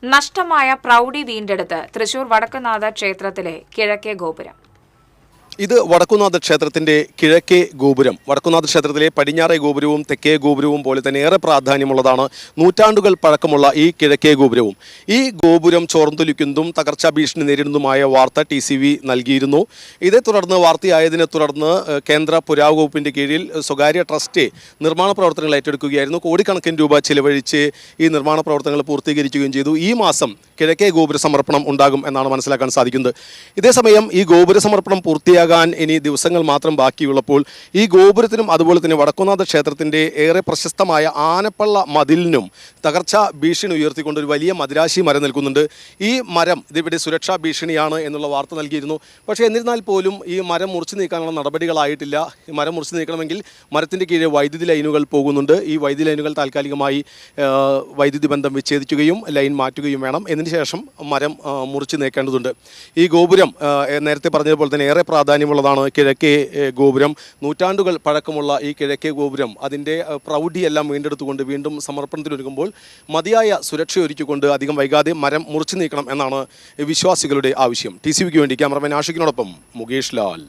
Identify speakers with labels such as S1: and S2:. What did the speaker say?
S1: നഷ്ടമായ പ്രൗഢി വീണ്ടെടുത്ത് തൃശൂർ വടക്കുംനാഥ ക്ഷേത്രത്തിലെ കിഴക്കേ ഗോപുരം.
S2: ഇത് വടക്കുംനാഥ ക്ഷേത്രത്തിൻ്റെ കിഴക്കേ ഗോപുരം. വടക്കുംനാഥ ക്ഷേത്രത്തിലെ പടിഞ്ഞാറേ ഗോപുരവും തെക്കേ ഗോപുരവും പോലെ തന്നെ ഏറെ പ്രാധാന്യമുള്ളതാണ് നൂറ്റാണ്ടുകൾ പഴക്കമുള്ള ഈ കിഴക്കേ ഗോപുരവും. ഈ ഗോപുരം ചോർന്നൊലിക്കുന്നതും തകർച്ചാ ഭീഷണി നേരിടുന്നതുമായ വാർത്ത TCV നൽകിയിരുന്നു. ഇതേ തുടർന്ന് വാർത്തയായതിനെ തുടർന്ന് കേന്ദ്ര പുരാവകുപ്പിൻ്റെ കീഴിൽ സ്വകാര്യ ട്രസ്റ്റ് നിർമ്മാണ പ്രവർത്തനങ്ങൾ ഏറ്റെടുക്കുകയായിരുന്നു. കോടിക്കണക്കിന് രൂപ ചിലവഴിച്ച് ഈ നിർമ്മാണ പ്രവർത്തനങ്ങൾ പൂർത്തീകരിക്കുകയും ചെയ്തു. ഈ മാസം കിഴക്കേ ഗോപുര സമർപ്പണം ഉണ്ടാകും എന്നാണ് മനസ്സിലാക്കാൻ സാധിക്കുന്നത്. ഇതേസമയം ഈ ഗോപുര സമർപ്പണം പൂർത്തിയാകാൻ ഇനി ദിവസങ്ങൾ മാത്രം ബാക്കിയുള്ളപ്പോൾ ഈ ഗോപുരത്തിനും അതുപോലെ തന്നെ വടക്കുംനാഥ ക്ഷേത്രത്തിൻ്റെ ഏറെ പ്രശസ്തമായ ആനപ്പള്ള മതിലിനും തകർച്ചാ ഭീഷണി ഉയർത്തിക്കൊണ്ട് ഒരു വലിയ മദിരാശി മരം നിൽക്കുന്നുണ്ട്. ഈ മരം ഇതിവിടെ സുരക്ഷാ ഭീഷണിയാണ് എന്നുള്ള വാർത്ത നൽകിയിരുന്നു. പക്ഷേ എന്നിരുന്നാൽ പോലും ഈ മരം മുറിച്ചു നീക്കാനുള്ള നടപടികളായിട്ടില്ല. ഈ മരം മുറിച്ചു നീക്കണമെങ്കിൽ മരത്തിൻ്റെ കീഴിൽ വൈദ്യുതി ലൈനുകൾ പോകുന്നുണ്ട്. ഈ വൈദ്യുതി ലൈനുകൾ താൽക്കാലികമായി വൈദ്യുതി ബന്ധം വിച്ഛേദിക്കുകയും ലൈൻ മാറ്റുകയും വേണം. ശേഷം മരം മുറിച്ച് നീക്കേണ്ടതുണ്ട്. ഈ ഗോപുരം നേരത്തെ പറഞ്ഞതുപോലെ തന്നെ ഏറെ പ്രാധാന്യമുള്ളതാണ് കിഴക്കേ ഗോപുരം. നൂറ്റാണ്ടുകൾ പഴക്കമുള്ള ഈ കിഴക്കേ ഗോപുരം അതിൻ്റെ പ്രൗഢിയെല്ലാം വീണ്ടെടുത്തുകൊണ്ട് വീണ്ടും സമർപ്പണത്തിനൊരുങ്ങുമ്പോൾ മതിയായ സുരക്ഷ ഒരുക്കിക്കൊണ്ട് അധികം വൈകാതെ മരം മുറിച്ചു നീക്കണം എന്നാണ് വിശ്വാസികളുടെ ആവശ്യം. TCVക്ക് വേണ്ടി ക്യാമറമാൻ ആഷിഖിനോടൊപ്പം മുകേഷ് ലാൽ.